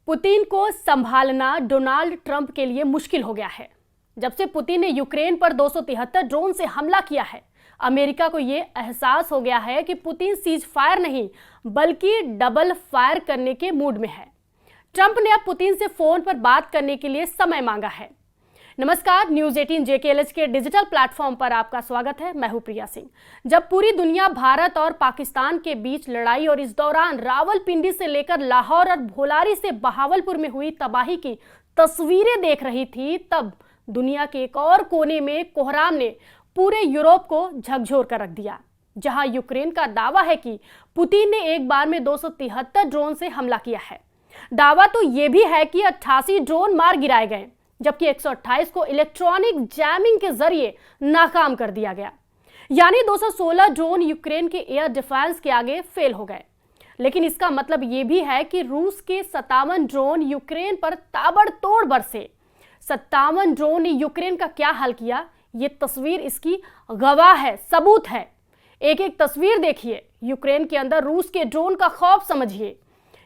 Putin को संभालना Donald Trump के लिए मुश्किल हो गया है। जब से पुतिन ने यूक्रेन पर 273 ड्रोन से हमला किया है, अमेरिका को यह एहसास हो गया है कि पुतिन सीज फायर नहीं बल्कि डबल फायर करने के मूड में है। ट्रंप ने अब पुतिन से फोन पर बात करने के लिए समय मांगा है। नमस्कार, न्यूज 18 JKLH के डिजिटल प्लेटफॉर्म पर आपका स्वागत है। मैं हूं प्रिया सिंह। जब पूरी दुनिया भारत और पाकिस्तान के बीच लड़ाई और इस दौरान रावलपिंडी से लेकर लाहौर और भोलारी से बहावलपुर में हुई तबाही की तस्वीरें देख रही थी, तब दुनिया के एक और कोने में कोहराम ने पूरे यूरोप को झकझोर कर रख दिया, जहां यूक्रेन का दावा है कि पुतिन ने एक बार में 273 ड्रोन से हमला किया है। दावा तो यह भी है कि 88 ड्रोन मार गिराए गए, जबकि 128 को इलेक्ट्रॉनिक जैमिंग के जरिए नाकाम कर दिया गया। यानी 216 ड्रोन यूक्रेन के एयर डिफेंस के आगे फेल हो गए। लेकिन इसका मतलब यह भी है कि रूस के 57 ड्रोन यूक्रेन पर ताबड़तोड़ बरसे। 57 ड्रोन ने यूक्रेन का क्या हाल किया, ये तस्वीर इसकी गवाह है, सबूत है। एक एक तस्वीर देखिए, यूक्रेन के अंदर रूस के ड्रोन का खौफ समझिए।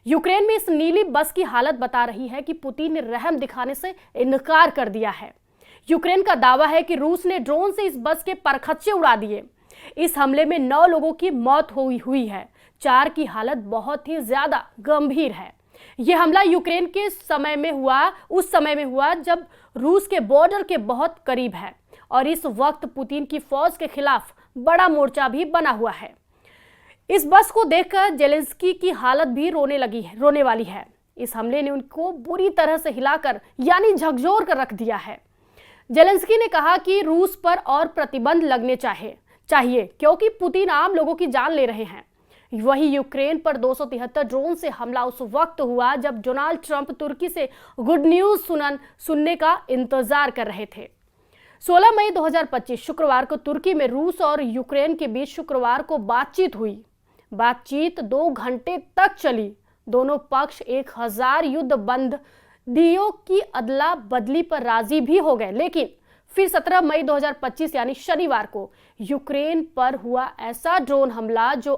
यूक्रेन में इस नीली बस की हालत बता रही है कि पुतिन ने रहम दिखाने से इनकार कर दिया है। यूक्रेन का दावा है कि रूस ने ड्रोन से इस बस के परखच्चे उड़ा दिए। इस हमले में 9 लोगों की मौत हुई है, 4 की हालत बहुत ही ज्यादा गंभीर है। यह हमला यूक्रेन के उस समय में हुआ जब रूस के बॉर्डर के बहुत करीब है और इस वक्त पुतिन की फौज के खिलाफ बड़ा मोर्चा भी बना हुआ है। इस बस को देखकर जेलेंस्की की हालत भी रोने वाली है। इस हमले ने उनको बुरी तरह से हिलाकर यानी झकझोर कर रख दिया है। जेलेंस्की ने कहा कि रूस पर और प्रतिबंध लगने चाहिए क्योंकि पुतिन आम लोगों की जान ले रहे हैं। वही यूक्रेन पर 273 ड्रोन से हमला उस वक्त हुआ जब डोनाल्ड ट्रंप तुर्की से गुड न्यूज सुनने का इंतजार कर रहे थे। 16 मई 2025 शुक्रवार को तुर्की में रूस और यूक्रेन के बीच शुक्रवार को बातचीत हुई। बातचीत 2 घंटे तक चली। दोनों पक्ष 1000 युद्ध बंदियों की अदला बदली पर राजी भी हो गए, लेकिन फिर 17 मई 2025 यानी शनिवार को यूक्रेन पर हुआ ऐसा ड्रोन हमला जो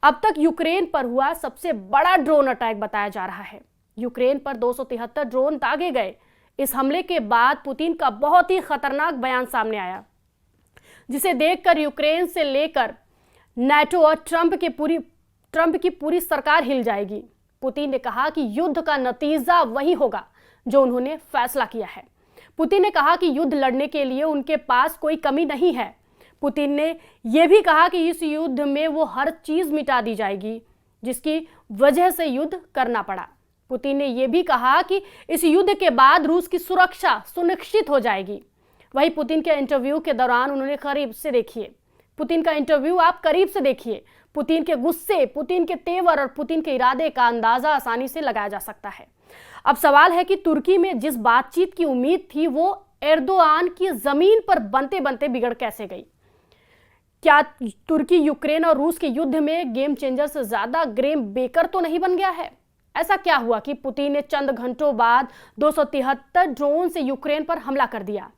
अब तक यूक्रेन पर हुआ सबसे बड़ा ड्रोन अटैक बताया जा रहा है। यूक्रेन पर 273 ड्रोन दागे गए। इस हमले के बाद पुतिन का बहुत ही खतरनाक बयान सामने आया, जिसे देखकर यूक्रेन से लेकर नाटो और ट्रंप की पूरी सरकार हिल जाएगी। पुतिन ने कहा कि युद्ध का नतीजा वही होगा जो उन्होंने फैसला किया है। पुतिन ने कहा कि युद्ध लड़ने के लिए उनके पास कोई कमी नहीं है। पुतिन ने यह भी कहा कि इस युद्ध में वो हर चीज मिटा दी जाएगी जिसकी वजह से युद्ध करना पड़ा। पुतिन ने यह भी कहा कि इस युद्ध के बाद रूस की सुरक्षा सुनिश्चित हो जाएगी। वही पुतिन के इंटरव्यू के दौरान उन्होंने करीब से देखिए, पुतिन का इंटरव्यू आप करीब से देखिए। पुतिन के गुस्से, पुतिन के तेवर और पुतिन के इरादे का अंदाजा आसानी से लगाया जा सकता है। अब सवाल है कि तुर्की में जिस बातचीत की उम्मीद थी वो एर्दोआन की जमीन पर बनते बनते बिगड़ कैसे गई? क्या तुर्की यूक्रेन और रूस के युद्ध में गेम चेंजर से ज्यादा ग्रेम बेकर तो नहीं बन गया है? ऐसा क्या हुआ कि पुतिन ने चंद घंटों बाद 273 ड्रोन से यूक्रेन पर हमला कर दिया?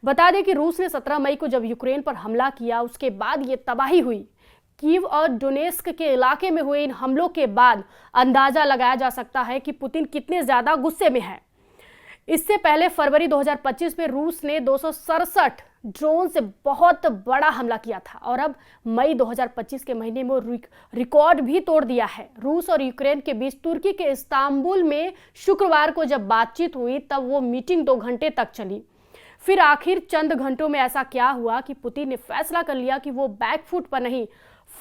बता दें कि रूस ने 17 मई को जब यूक्रेन पर हमला किया, उसके बाद ये तबाही हुई। कीव और डोनेस्क के इलाके में हुए इन हमलों के बाद अंदाजा लगाया जा सकता है कि पुतिन कितने ज्यादा गुस्से में है। इससे पहले फरवरी 2025 में रूस ने 267 ड्रोन से बहुत बड़ा हमला किया था और अब मई 2025 के महीने में रिकॉर्ड भी तोड़ दिया है। रूस और यूक्रेन के बीच तुर्की के इस्तांबुल में शुक्रवार को जब बातचीत हुई तब वो मीटिंग 2 घंटे तक चली। फिर आखिर चंद घंटों में ऐसा क्या हुआ कि पुतिन ने फैसला कर लिया कि वो बैक फुट पर नहीं,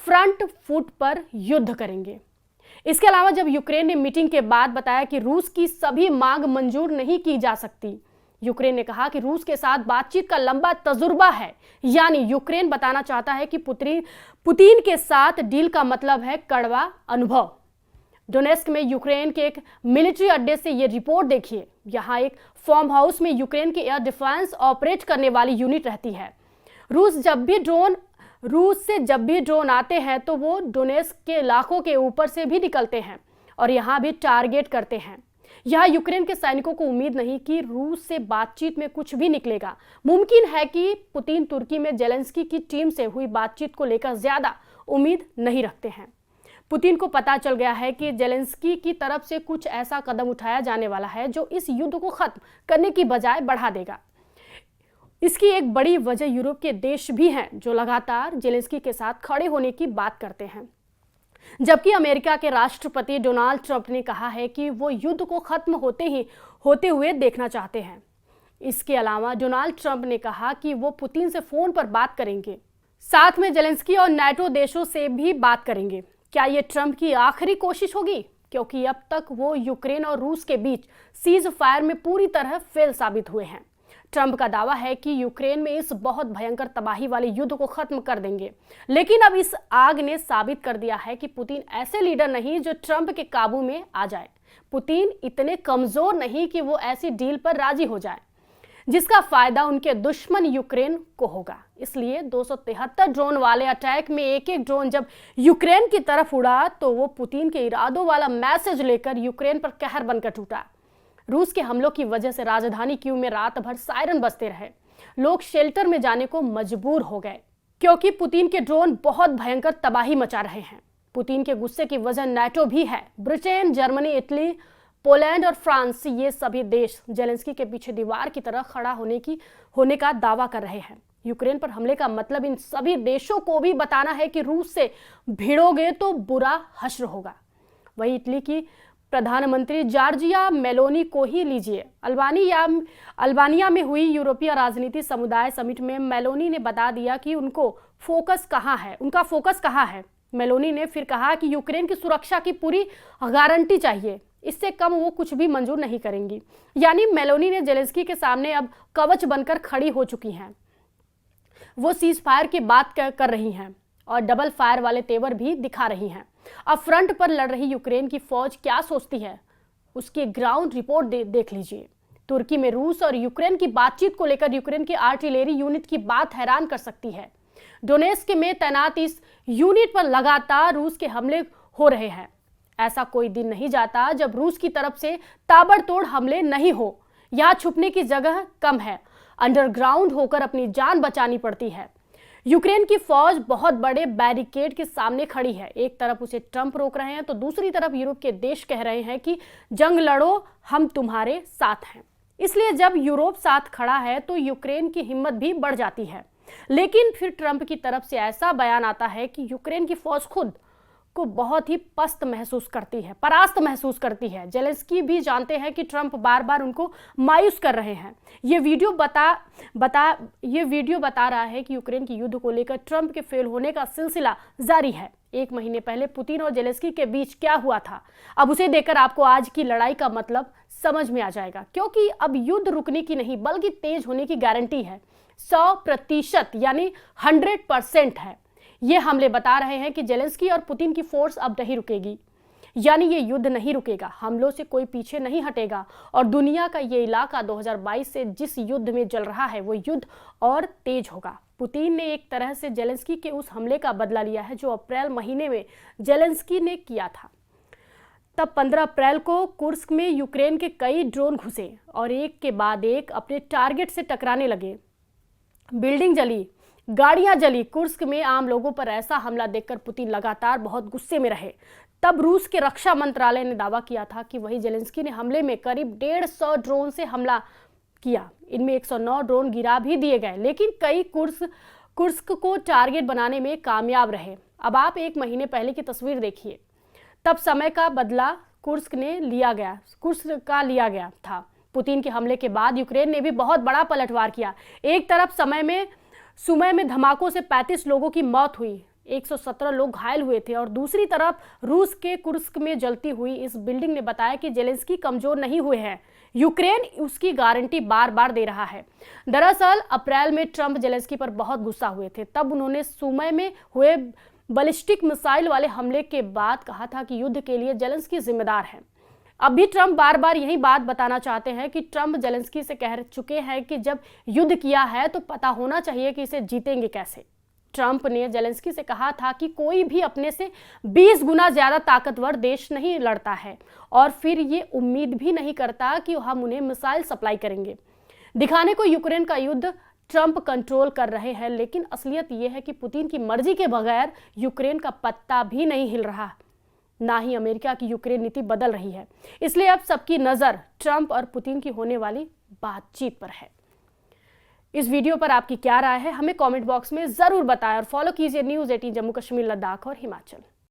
फ्रंट फुट पर युद्ध करेंगे। इसके अलावा जब यूक्रेन ने मीटिंग के बाद बताया कि रूस की सभी मांग मंजूर नहीं की जा सकती, यूक्रेन ने कहा कि रूस के साथ बातचीत का लंबा तजुर्बा है। यानी यूक्रेन बताना चाहता है कि पुतिन के साथ डील का मतलब है कड़वा अनुभव। डोनेस्क में यूक्रेन के एक मिलिट्री अड्डे से ये रिपोर्ट देखिए। यहाँ एक फार्म हाउस में यूक्रेन के एयर डिफेंस ऑपरेट करने वाली यूनिट रहती है। रूस से जब भी ड्रोन आते हैं तो वो डोनेस्क के इलाकों के ऊपर से भी निकलते हैं और यहाँ भी टारगेट करते हैं। यहाँ यूक्रेन के सैनिकों को उम्मीद नहीं कि रूस से बातचीत में कुछ भी निकलेगा। मुमकिन है कि पुतिन तुर्की में जेलेंस्की की टीम से हुई बातचीत को लेकर ज्यादा उम्मीद नहीं रखते हैं। पुतिन को पता चल गया है कि जेलेंस्की की तरफ से कुछ ऐसा कदम उठाया जाने वाला है जो इस युद्ध को खत्म करने की बजाय बढ़ा देगा। इसकी एक बड़ी वजह यूरोप के देश भी हैं जो लगातार जेलेंस्की के साथ खड़े होने की बात करते हैं, जबकि अमेरिका के राष्ट्रपति डोनाल्ड ट्रंप ने कहा है कि वो युद्ध को खत्म होते हुए देखना चाहते हैं। इसके अलावा डोनाल्ड ट्रंप ने कहा कि वो पुतिन से फोन पर बात करेंगे, साथ में जेलेंस्की और नाटो देशों से भी बात करेंगे। क्या ये ट्रंप की आखिरी कोशिश होगी? क्योंकि अब तक वो यूक्रेन और रूस के बीच सीज फायर में पूरी तरह फेल साबित हुए हैं। ट्रंप का दावा है कि यूक्रेन में इस बहुत भयंकर तबाही वाले युद्ध को खत्म कर देंगे, लेकिन अब इस आग ने साबित कर दिया है कि पुतिन ऐसे लीडर नहीं जो ट्रंप के काबू में आ जाए। पुतिन इतने कमजोर नहीं कि वो ऐसी डील पर राजी हो जाए जिसका फायदा उनके दुश्मन यूक्रेन को होगा। इसलिए 273 ड्रोन वाले अटैक में एक एक ड्रोन जब यूक्रेन की तरफ उड़ा तो वो पुतिन के इरादों वाला मैसेज लेकर यूक्रेन पर कहर बनकर टूटा। रूस के हमलों की वजह से राजधानी कीव में रात भर सायरन बजते रहे। लोग शेल्टर में जाने को मजबूर हो गए क्योंकि पुतिन के ड्रोन बहुत भयंकर तबाही मचा रहे हैं। पुतिन के गुस्से की वजह नाटो भी है। ब्रिटेन, जर्मनी, इटली, पोलैंड और फ्रांस, ये सभी देश जेलेंस्की के पीछे दीवार की तरह खड़ा होने का दावा कर रहे हैं। यूक्रेन पर हमले का मतलब इन सभी देशों को भी बताना है कि रूस से भिड़ोगे तो बुरा हश्र होगा। वही इटली की प्रधानमंत्री जॉर्जिया मेलोनी को ही लीजिए। अल्बानिया में हुई यूरोपीय राजनीति समुदाय समिट में मेलोनी ने बता दिया कि उनका फोकस कहाँ है। मेलोनी ने फिर कहा कि यूक्रेन की सुरक्षा की पूरी गारंटी चाहिए, इससे कम वो कुछ भी मंजूर नहीं करेंगी। यानी मेलोनी ने जेलेंस्की के सामने अब कवच बनकर खड़ी हो चुकी हैं। वो सीज फायर की बात कर रही हैं और डबल फायर वाले तेवर भी दिखा रही हैं। अब फ्रंट पर लड़ रही यूक्रेन की फौज क्या सोचती है, उसकी ग्राउंड रिपोर्ट देख लीजिए। तुर्की में रूस और यूक्रेन की बातचीत को लेकर यूक्रेन की आर्टिलरी यूनिट की बात हैरान कर सकती है। डोनेस्क में तैनात इस यूनिट पर लगातार रूस के हमले हो रहे हैं। ऐसा कोई दिन नहीं जाता जब रूस की तरफ से ताबड़तोड़ हमले नहीं हो। यहाँ छुपने की जगह कम है, अंडरग्राउंड होकर अपनी जान बचानी पड़ती है। यूक्रेन की फौज बहुत बड़े बैरिकेड के सामने खड़ी है। एक तरफ उसे ट्रंप रोक रहे हैं तो दूसरी तरफ यूरोप के देश कह रहे हैं कि जंग लड़ो, हम तुम्हारे साथ हैं। इसलिए जब यूरोप साथ खड़ा है तो यूक्रेन की हिम्मत भी बढ़ जाती है। लेकिन फिर ट्रंप की तरफ से ऐसा बयान आता है कि यूक्रेन की फौज खुद को बहुत ही परास्त महसूस करती है। जेलेंस्की भी जानते हैं कि ट्रंप बार बार उनको मायूस कर रहे हैं। ये वीडियो बता रहा है कि यूक्रेन की युद्ध को लेकर ट्रंप के फेल होने का सिलसिला जारी है। एक महीने पहले पुतिन और जेलेंस्की के बीच क्या हुआ था, अब उसे देखकर आपको आज की लड़ाई का मतलब समझ में आ जाएगा। क्योंकि अब युद्ध रुकने की नहीं बल्कि तेज होने की गारंटी है। 100% यानी 100% है। ये हमले बता रहे हैं कि जेलेंस्की और पुतिन की फोर्स अब नहीं रुकेगी, यानी ये युद्ध नहीं रुकेगा। हमलों से कोई पीछे नहीं हटेगा और दुनिया का ये इलाका 2022 से जिस युद्ध में जल रहा है वो युद्ध और तेज होगा। पुतिन ने एक तरह से जेलेंस्की के उस हमले का बदला लिया है जो अप्रैल महीने में जेलेंस्की ने किया था। तब 15 अप्रैल को कुर्स्क में यूक्रेन के कई ड्रोन घुसे और एक के बाद एक अपने टारगेट से टकराने लगे। बिल्डिंग जली, गाड़ियां जली। कुर्स्क में आम लोगों पर ऐसा हमला देखकर पुतिन लगातार बहुत गुस्से में रहे। तब रूस के रक्षा मंत्रालय ने दावा किया था कि वही जेलेंस्की ने हमले में करीब 150 ड्रोन से हमला किया। इनमें 109 ड्रोन गिरा भी दिए गए, लेकिन कई कुर्स्क को टारगेट बनाने में कामयाब रहे। अब आप एक महीने पहले की तस्वीर देखिए। तब समय का बदला कुर्स्क का लिया गया था। पुतिन के हमले के बाद यूक्रेन ने भी बहुत बड़ा पलटवार किया। एक तरफ सुमय में धमाकों से 35 लोगों की मौत हुई, 117 लोग घायल हुए थे और दूसरी तरफ रूस के कुर्स्क में जलती हुई इस बिल्डिंग ने बताया कि जेलेंस्की कमजोर नहीं हुए हैं। यूक्रेन उसकी गारंटी बार बार दे रहा है। दरअसल अप्रैल में ट्रंप जेलेंस्की पर बहुत गुस्सा हुए थे। तब उन्होंने सुमय में हुए बैलिस्टिक मिसाइल वाले हमले के बाद कहा था कि युद्ध के लिए जेलेंस्की जिम्मेदार है। अब भी ट्रंप बार बार यही बात बताना चाहते हैं कि ट्रंप जेलेंस्की से कह चुके हैं कि जब युद्ध किया है तो पता होना चाहिए कि इसे जीतेंगे कैसे। ट्रंप ने जेलेंस्की से कहा था कि कोई भी अपने से 20 गुना ज्यादा ताकतवर देश नहीं लड़ता है और फिर ये उम्मीद भी नहीं करता कि हम उन्हें मिसाइल सप्लाई करेंगे। दिखाने को यूक्रेन का युद्ध ट्रंप कंट्रोल कर रहे हैं, लेकिन असलियत ये है कि पुतिन की मर्जी के बगैर यूक्रेन का पत्ता भी नहीं हिल रहा। ना ही अमेरिका की यूक्रेन नीति बदल रही है। इसलिए अब सबकी नजर ट्रंप और पुतिन की होने वाली बातचीत पर है। इस वीडियो पर आपकी क्या राय है, हमें कमेंट बॉक्स में जरूर बताएं और फॉलो कीजिए न्यूज़ 18 जम्मू कश्मीर, लद्दाख और हिमाचल।